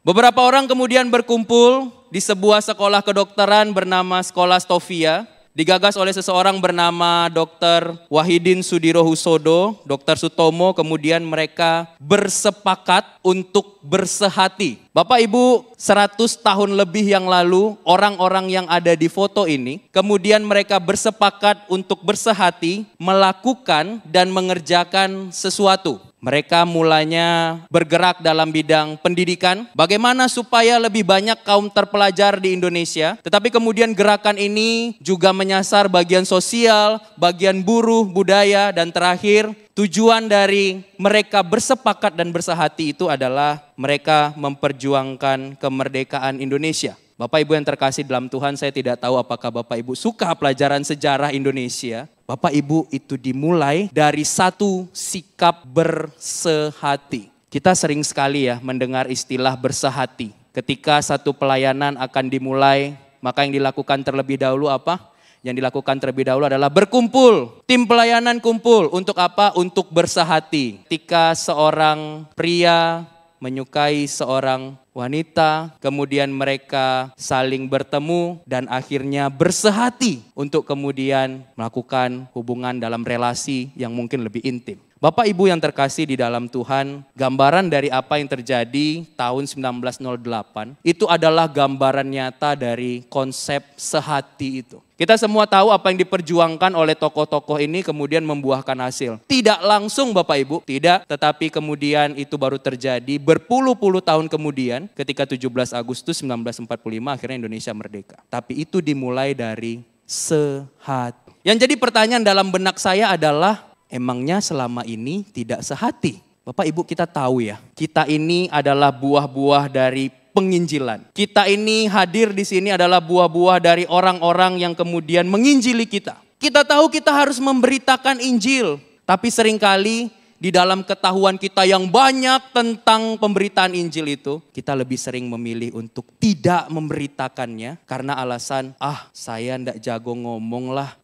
Beberapa orang kemudian berkumpul di sebuah sekolah kedokteran bernama Sekolah Stovia. Digagas oleh seseorang bernama Dr. Wahidin Sudirohusodo, Dr. Sutomo, kemudian mereka bersepakat untuk bersehati. Bapak Ibu, 100 tahun lebih yang lalu, orang-orang yang ada di foto ini, kemudian mereka bersepakat untuk bersehati, melakukan dan mengerjakan sesuatu. Mereka mulanya bergerak dalam bidang pendidikan, bagaimana supaya lebih banyak kaum terpelajar di Indonesia. Tetapi kemudian gerakan ini juga menyasar bagian sosial, bagian buruh, budaya, dan terakhir tujuan dari mereka bersepakat dan bersehati itu adalah mereka memperjuangkan kemerdekaan Indonesia. Bapak Ibu yang terkasih dalam Tuhan, saya tidak tahu apakah Bapak Ibu suka pelajaran sejarah Indonesia. Bapak Ibu, itu dimulai dari satu sikap bersehati. Kita sering sekali ya mendengar istilah bersehati. Ketika satu pelayanan akan dimulai, maka yang dilakukan terlebih dahulu apa? Yang dilakukan terlebih dahulu adalah berkumpul. Tim pelayanan kumpul. Untuk apa? Untuk bersehati. Ketika seorang pria menyukai seorang wanita, kemudian mereka saling bertemu dan akhirnya bersehati untuk kemudian melakukan hubungan dalam relasi yang mungkin lebih intim. Bapak Ibu yang terkasih di dalam Tuhan, gambaran dari apa yang terjadi tahun 1908 itu adalah gambaran nyata dari konsep sehati itu. Kita semua tahu apa yang diperjuangkan oleh tokoh-tokoh ini kemudian membuahkan hasil. Tidak langsung Bapak Ibu, tidak, tetapi kemudian itu baru terjadi berpuluh-puluh tahun kemudian ketika 17 Agustus 1945 akhirnya Indonesia merdeka. Tapi itu dimulai dari sehati. Yang jadi pertanyaan dalam benak saya adalah, emangnya selama ini tidak sehati? Bapak Ibu, kita tahu ya, kita ini adalah buah-buah dari penginjilan. Kita ini hadir di sini adalah buah-buah dari orang-orang yang kemudian menginjili kita. Kita tahu kita harus memberitakan Injil, tapi seringkali di dalam ketahuan kita yang banyak tentang pemberitaan Injil itu, kita lebih sering memilih untuk tidak memberitakannya karena alasan, saya ndak jago ngomong lah,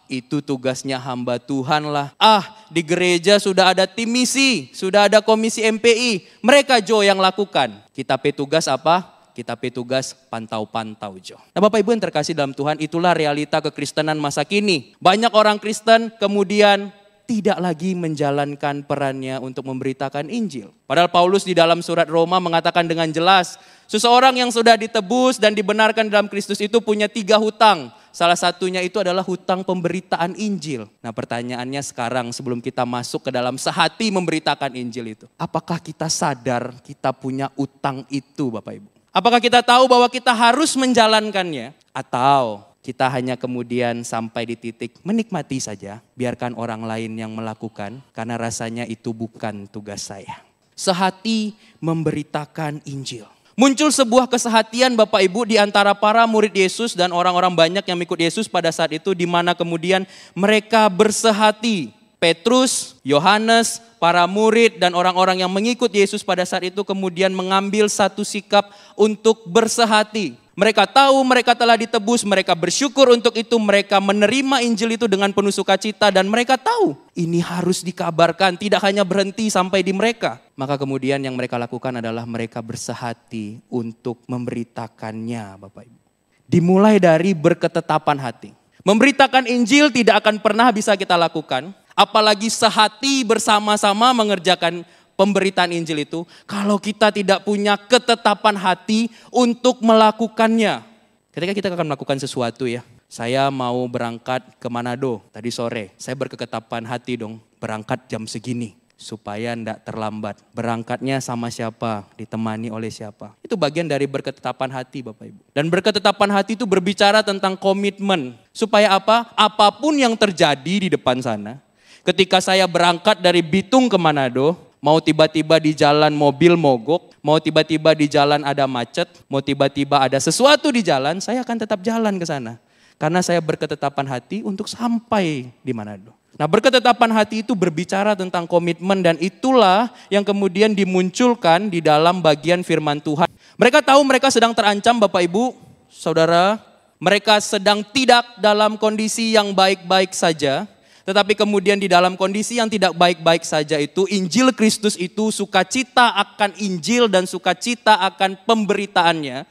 itu tugasnya hamba Tuhan lah, di gereja sudah ada tim misi, sudah ada komisi MPI, mereka yang lakukan. Kita petugas apa? Kita petugas pantau-pantau Jo. Nah Bapak Ibu yang terkasih dalam Tuhan, itulah realita kekristenan masa kini. Banyak orang Kristen kemudian tidak lagi menjalankan perannya untuk memberitakan Injil. Padahal Paulus di dalam surat Roma mengatakan dengan jelas, seseorang yang sudah ditebus dan dibenarkan dalam Kristus itu punya 3 hutang. Salah satunya itu adalah hutang pemberitaan Injil. Nah pertanyaannya sekarang sebelum kita masuk ke dalam sehati memberitakan Injil itu, apakah kita sadar kita punya utang itu Bapak Ibu? Apakah kita tahu bahwa kita harus menjalankannya? Atau kita hanya kemudian sampai di titik menikmati saja, biarkan orang lain yang melakukan karena rasanya itu bukan tugas saya. Sehati memberitakan Injil. Muncul sebuah kesehatian Bapak Ibu di antara para murid Yesus dan orang-orang banyak yang ikut Yesus pada saat itu, di mana kemudian mereka bersehati. Petrus, Yohanes, para murid dan orang-orang yang mengikut Yesus pada saat itu kemudian mengambil satu sikap untuk bersehati. Mereka tahu mereka telah ditebus, mereka bersyukur untuk itu, mereka menerima Injil itu dengan penuh sukacita dan mereka tahu ini harus dikabarkan, tidak hanya berhenti sampai di mereka. Maka kemudian yang mereka lakukan adalah mereka bersehati untuk memberitakannya Bapak Ibu. Dimulai dari berketetapan hati. Memberitakan Injil tidak akan pernah bisa kita lakukan, apalagi sehati bersama-sama mengerjakan pemberitaan Injil itu, kalau kita tidak punya ketetapan hati untuk melakukannya. Ketika kita akan melakukan sesuatu ya, saya mau berangkat ke Manado tadi sore, saya berketetapan hati dong, berangkat jam segini supaya enggak terlambat. Berangkatnya sama siapa, ditemani oleh siapa. Itu bagian dari berketetapan hati Bapak Ibu. Dan berketetapan hati itu berbicara tentang komitmen. Supaya apa? Apapun yang terjadi di depan sana, ketika saya berangkat dari Bitung ke Manado, mau tiba-tiba di jalan mobil mogok, mau tiba-tiba di jalan ada macet, mau tiba-tiba ada sesuatu di jalan, saya akan tetap jalan ke sana. Karena saya berketetapan hati untuk sampai di Manado. Nah berketetapan hati itu berbicara tentang komitmen dan itulah yang kemudian dimunculkan di dalam bagian firman Tuhan. Mereka tahu mereka sedang terancam Bapak Ibu, Saudara. Mereka sedang tidak dalam kondisi yang baik-baik saja. Tetapi kemudian di dalam kondisi yang tidak baik-baik saja itu, Injil Kristus itu, sukacita akan Injil dan sukacita akan pemberitaannya,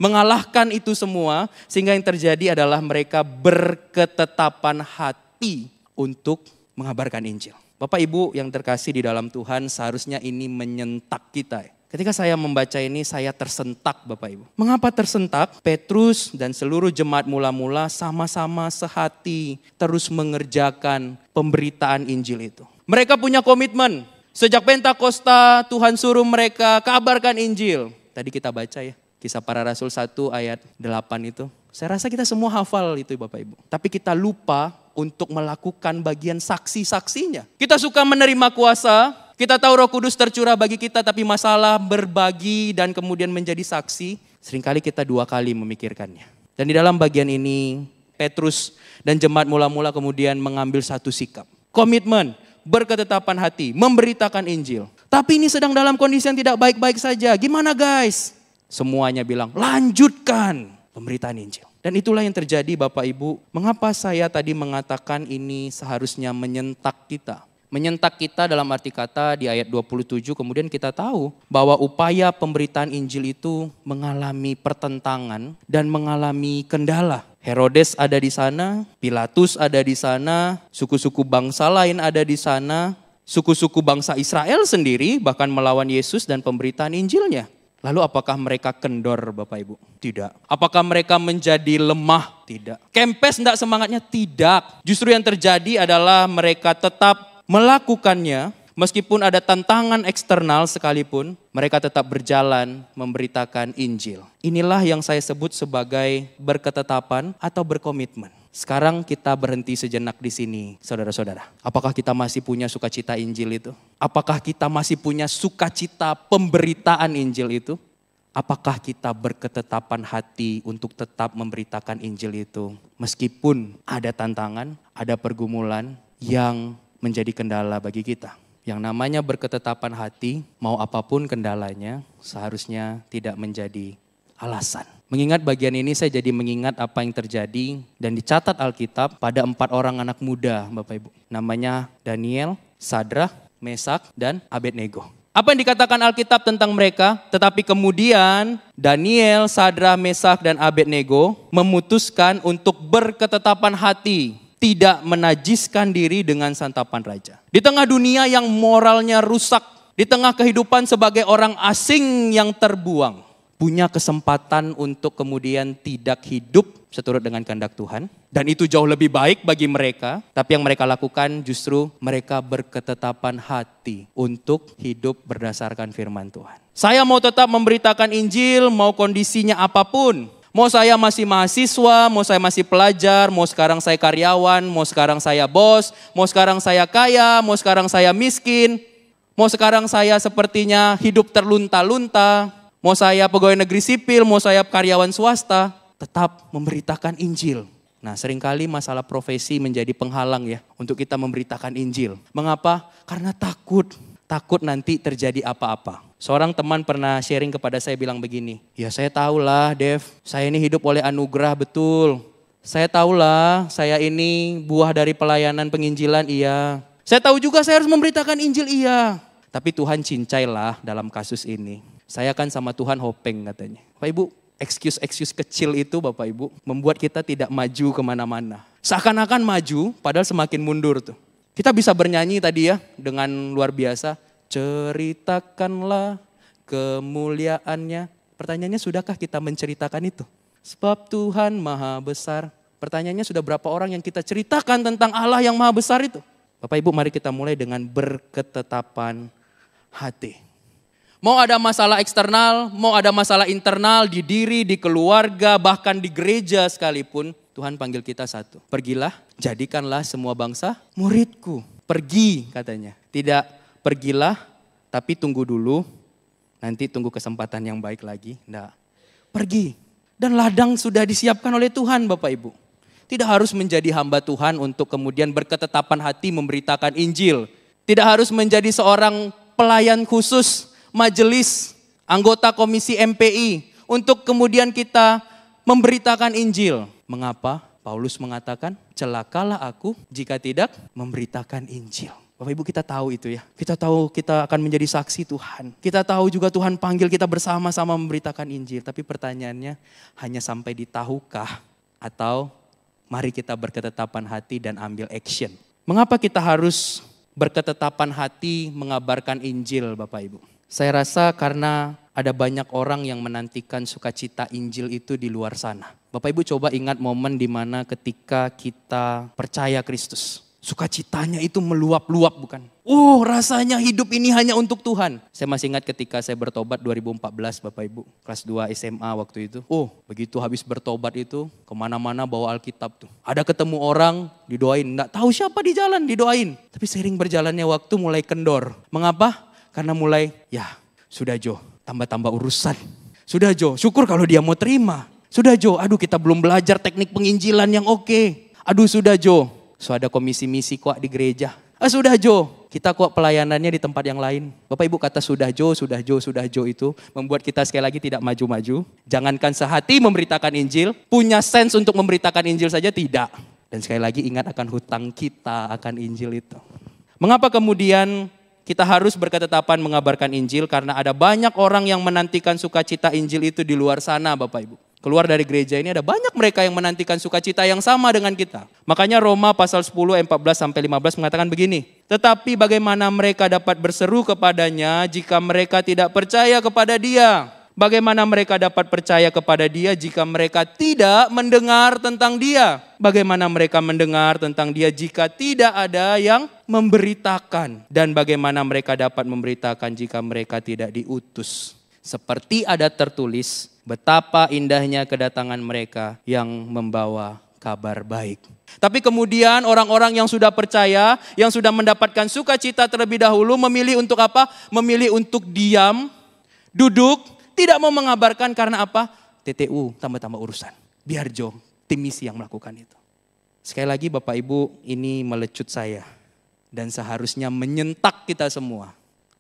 mengalahkan itu semua, sehingga yang terjadi adalah mereka berketetapan hati untuk mengabarkan Injil. Bapak Ibu yang terkasih di dalam Tuhan, seharusnya ini menyentak kita. Ketika saya membaca ini, saya tersentak Bapak Ibu. Mengapa tersentak? Petrus dan seluruh jemaat mula-mula sama-sama sehati terus mengerjakan pemberitaan Injil itu. Mereka punya komitmen. Sejak Pentakosta Tuhan suruh mereka kabarkan Injil. Tadi kita baca ya, Kisah Para Rasul 1 ayat 8 itu. Saya rasa kita semua hafal itu Bapak Ibu. Tapi kita lupa untuk melakukan bagian saksi-saksinya. Kita suka menerima kuasa, kita tahu Roh Kudus tercurah bagi kita, tapi masalah berbagi dan kemudian menjadi saksi, seringkali kita 2 kali memikirkannya. Dan di dalam bagian ini, Petrus dan jemaat mula-mula kemudian mengambil satu sikap. Komitmen, berketetapan hati, memberitakan Injil. Tapi ini sedang dalam kondisi yang tidak baik-baik saja. Gimana guys? Semuanya bilang, lanjutkan pemberitaan Injil. Dan itulah yang terjadi Bapak Ibu. Mengapa saya tadi mengatakan ini seharusnya menyentak kita? Menyentak kita dalam arti kata di ayat 27, kemudian kita tahu bahwa upaya pemberitaan Injil itu mengalami pertentangan dan mengalami kendala. Herodes ada di sana, Pilatus ada di sana, suku-suku bangsa lain ada di sana, suku-suku bangsa Israel sendiri bahkan melawan Yesus dan pemberitaan Injilnya. Lalu apakah mereka kendor Bapak Ibu? Tidak. Apakah mereka menjadi lemah? Tidak. Kempes enggak semangatnya? Tidak. Justru yang terjadi adalah mereka tetap melakukannya, meskipun ada tantangan eksternal sekalipun, mereka tetap berjalan memberitakan Injil. Inilah yang saya sebut sebagai berketetapan atau berkomitmen. Sekarang kita berhenti sejenak di sini, saudara-saudara. Apakah kita masih punya sukacita Injil itu? Apakah kita masih punya sukacita pemberitaan Injil itu? Apakah kita berketetapan hati untuk tetap memberitakan Injil itu? Meskipun ada tantangan, ada pergumulan yang menjadi kendala bagi kita. Yang namanya berketetapan hati, mau apapun kendalanya, seharusnya tidak menjadi alasan. Mengingat bagian ini saya jadi mengingat apa yang terjadi dan dicatat Alkitab pada 4 orang anak muda Bapak Ibu. Namanya Daniel, Sadrah, Mesak, dan Abednego. Apa yang dikatakan Alkitab tentang mereka? Tetapi kemudian Daniel, Sadrah, Mesak, dan Abednego memutuskan untuk berketetapan hati, tidak menajiskan diri dengan santapan raja. Di tengah dunia yang moralnya rusak, di tengah kehidupan sebagai orang asing yang terbuang, punya kesempatan untuk kemudian tidak hidup seturut dengan kehendak Tuhan. Dan itu jauh lebih baik bagi mereka. Tapi yang mereka lakukan justru mereka berketetapan hati untuk hidup berdasarkan firman Tuhan. Saya mau tetap memberitakan Injil, mau kondisinya apapun. Mau saya masih mahasiswa, mau saya masih pelajar, mau sekarang saya karyawan, mau sekarang saya bos, mau sekarang saya kaya, mau sekarang saya miskin, mau sekarang saya sepertinya hidup terlunta-lunta. Mau saya pegawai negeri sipil, mau saya karyawan swasta, tetap memberitakan Injil. Nah, seringkali masalah profesi menjadi penghalang ya untuk kita memberitakan Injil. Mengapa? Karena takut nanti terjadi apa-apa. Seorang teman pernah sharing kepada saya bilang begini, ya saya tahulah Dev, saya ini hidup oleh anugerah betul. Saya tahulah saya ini buah dari pelayanan penginjilan iya. Saya tahu juga saya harus memberitakan Injil iya. Tapi Tuhan cincailah dalam kasus ini. Saya kan sama Tuhan hopeng katanya. Bapak Ibu, excuse kecil itu Bapak Ibu membuat kita tidak maju kemana-mana. Seakan-akan maju padahal semakin mundur tuh. Kita bisa bernyanyi tadi ya dengan luar biasa. Ceritakanlah kemuliaannya. Pertanyaannya sudahkah kita menceritakan itu? Sebab Tuhan maha besar. Pertanyaannya sudah berapa orang yang kita ceritakan tentang Allah yang maha besar itu? Bapak Ibu mari kita mulai dengan berketetapan hati. Mau ada masalah eksternal, mau ada masalah internal di diri, di keluarga, bahkan di gereja sekalipun. Tuhan panggil kita satu. Pergilah, jadikanlah semua bangsa muridku. Pergi katanya. Tidak pergilah, tapi tunggu dulu. Nanti tunggu kesempatan yang baik lagi. Enggak. Pergi. Dan ladang sudah disiapkan oleh Tuhan Bapak Ibu. Tidak harus menjadi hamba Tuhan untuk kemudian berketetapan hati memberitakan Injil. Tidak harus menjadi seorang pelayan khusus majelis, anggota komisi MPI untuk kemudian kita memberitakan Injil. Mengapa? Paulus mengatakan, celakalah aku jika tidak memberitakan Injil. Bapak Ibu, kita tahu itu ya. Kita tahu kita akan menjadi saksi Tuhan. Kita tahu juga Tuhan panggil kita bersama-sama memberitakan Injil. Tapi pertanyaannya, hanya sampai di tahukah? Atau mari kita berketetapan hati dan ambil action. Mengapa kita harus berketetapan hati mengabarkan Injil, Bapak Ibu? Saya rasa karena ada banyak orang yang menantikan sukacita Injil itu di luar sana. Bapak Ibu coba ingat momen di mana ketika kita percaya Kristus. Sukacitanya itu meluap-luap bukan? Oh, rasanya hidup ini hanya untuk Tuhan. Saya masih ingat ketika saya bertobat 2014 Bapak Ibu. Kelas 2 SMA waktu itu. Oh, begitu habis bertobat itu kemana-mana bawa Alkitab tuh. Ada ketemu orang didoain. Nggak tahu siapa di jalan didoain. Tapi sering berjalannya waktu mulai kendor. Mengapa? Karena mulai sudah Jo, tambah-tambah urusan. Sudah Jo, syukur kalau dia mau terima. Sudah Jo, aduh kita belum belajar teknik penginjilan yang oke. Aduh sudah Jo. So ada komisi misi kok di gereja. Sudah Jo, kita kok pelayanannya di tempat yang lain. Bapak Ibu kata sudah Jo itu membuat kita sekali lagi tidak maju-maju. Jangankan sehati memberitakan Injil, punya sense untuk memberitakan Injil saja tidak. Dan sekali lagi ingat akan hutang kita akan Injil itu. Mengapa kemudian kita harus berketetapan mengabarkan Injil? Karena ada banyak orang yang menantikan sukacita Injil itu di luar sana Bapak Ibu. Keluar dari gereja ini ada banyak mereka yang menantikan sukacita yang sama dengan kita. Makanya Roma pasal 10 ayat 14-15 mengatakan begini. Tetapi bagaimana mereka dapat berseru kepadanya jika mereka tidak percaya kepada dia? Bagaimana mereka dapat percaya kepada dia jika mereka tidak mendengar tentang dia? Bagaimana mereka mendengar tentang dia jika tidak ada yang memberitakan? Dan bagaimana mereka dapat memberitakan jika mereka tidak diutus? Seperti ada tertulis, betapa indahnya kedatangan mereka yang membawa kabar baik. Tapi kemudian orang-orang yang sudah percaya, yang sudah mendapatkan sukacita terlebih dahulu memilih untuk apa? Memilih untuk diam, duduk, tidak mau mengabarkan karena apa? TTU, tambah-tambah urusan. Biar Jo, tim misi yang melakukan itu. Sekali lagi Bapak Ibu, ini melecut saya. Dan seharusnya menyentak kita semua.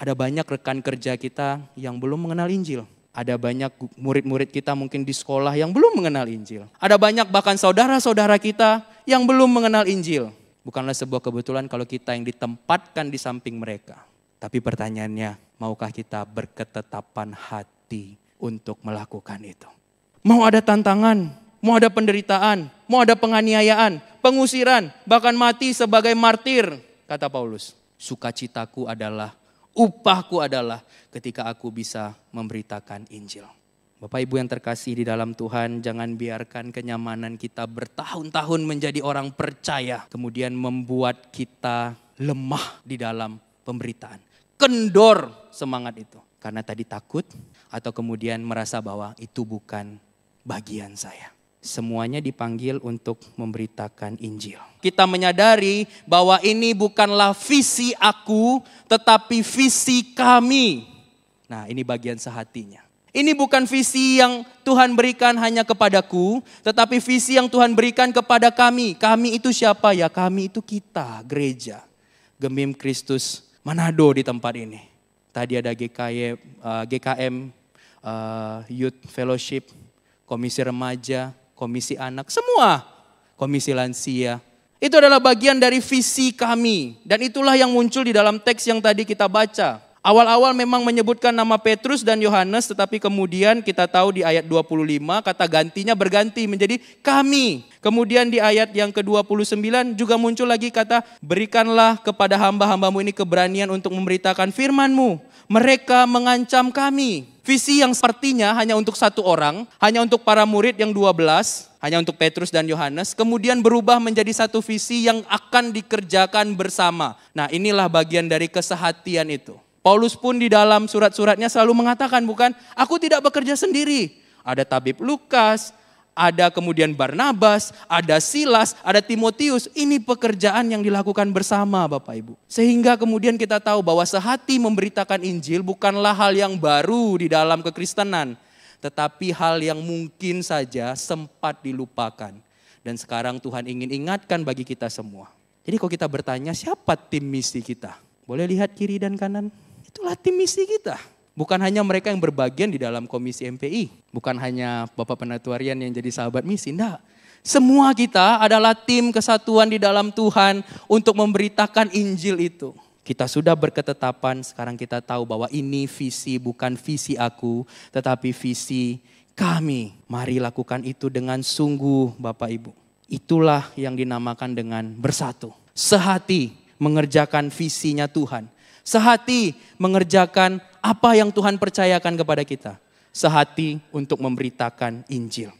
Ada banyak rekan kerja kita yang belum mengenal Injil. Ada banyak murid-murid kita mungkin di sekolah yang belum mengenal Injil. Ada banyak bahkan saudara-saudara kita yang belum mengenal Injil. Bukanlah sebuah kebetulan kalau kita yang ditempatkan di samping mereka. Tapi pertanyaannya, maukah kita berketetapan hati untuk melakukan itu? Mau ada tantangan, mau ada penderitaan, mau ada penganiayaan, pengusiran, bahkan mati sebagai martir, kata Paulus. Sukacitaku adalah, upahku adalah ketika aku bisa memberitakan Injil. Bapak Ibu yang terkasih di dalam Tuhan, jangan biarkan kenyamanan kita bertahun-tahun menjadi orang percaya. Kemudian membuat kita lemah di dalam pemberitaan. Kendor semangat itu. Karena tadi takut atau kemudian merasa bahwa itu bukan bagian saya. Semuanya dipanggil untuk memberitakan Injil. Kita menyadari bahwa ini bukanlah visi aku, tetapi visi kami. Nah, ini bagian sehatinya. Ini bukan visi yang Tuhan berikan hanya kepadaku, tetapi visi yang Tuhan berikan kepada kami. Kami itu siapa ya? Kami itu kita, gereja. Gemim Kristus Manado di tempat ini. Tadi ada GKM, Youth Fellowship, Komisi Remaja, Komisi Anak, semua komisi lansia. Itu adalah bagian dari visi kami. Dan itulah yang muncul di dalam teks yang tadi kita baca. Awal-awal memang menyebutkan nama Petrus dan Yohanes, tetapi kemudian kita tahu di ayat 25 kata gantinya berganti menjadi kami. Kemudian di ayat yang ke-29 juga muncul lagi kata berikanlah kepada hamba-hambamu ini keberanian untuk memberitakan firman-Mu. Mereka mengancam kami. Visi yang sepertinya hanya untuk satu orang, hanya untuk para murid yang 12, hanya untuk Petrus dan Yohanes, kemudian berubah menjadi satu visi yang akan dikerjakan bersama. Nah, inilah bagian dari kesehatian itu. Paulus pun di dalam surat-suratnya selalu mengatakan bukan, aku tidak bekerja sendiri. Ada tabib Lukas, ada kemudian Barnabas, ada Silas, ada Timotius. Ini pekerjaan yang dilakukan bersama Bapak Ibu. Sehingga kemudian kita tahu bahwa sehati memberitakan Injil bukanlah hal yang baru di dalam kekristenan. Tetapi hal yang mungkin saja sempat dilupakan. Dan sekarang Tuhan ingin ingatkan bagi kita semua. Jadi kalau kita bertanya siapa tim misi kita? Boleh lihat kiri dan kanan? Itulah tim misi kita. Bukan hanya mereka yang berbagian di dalam komisi MPI. Bukan hanya Bapak Penatuarian yang jadi sahabat misi. Enggak. Semua kita adalah tim kesatuan di dalam Tuhan untuk memberitakan Injil itu. Kita sudah berketetapan, sekarang kita tahu bahwa ini visi bukan visi aku, tetapi visi kami. Mari lakukan itu dengan sungguh Bapak Ibu. Itulah yang dinamakan dengan bersatu. Sehati mengerjakan visinya Tuhan. Sehati mengerjakan apa yang Tuhan percayakan kepada kita. Sehati untuk memberitakan Injil.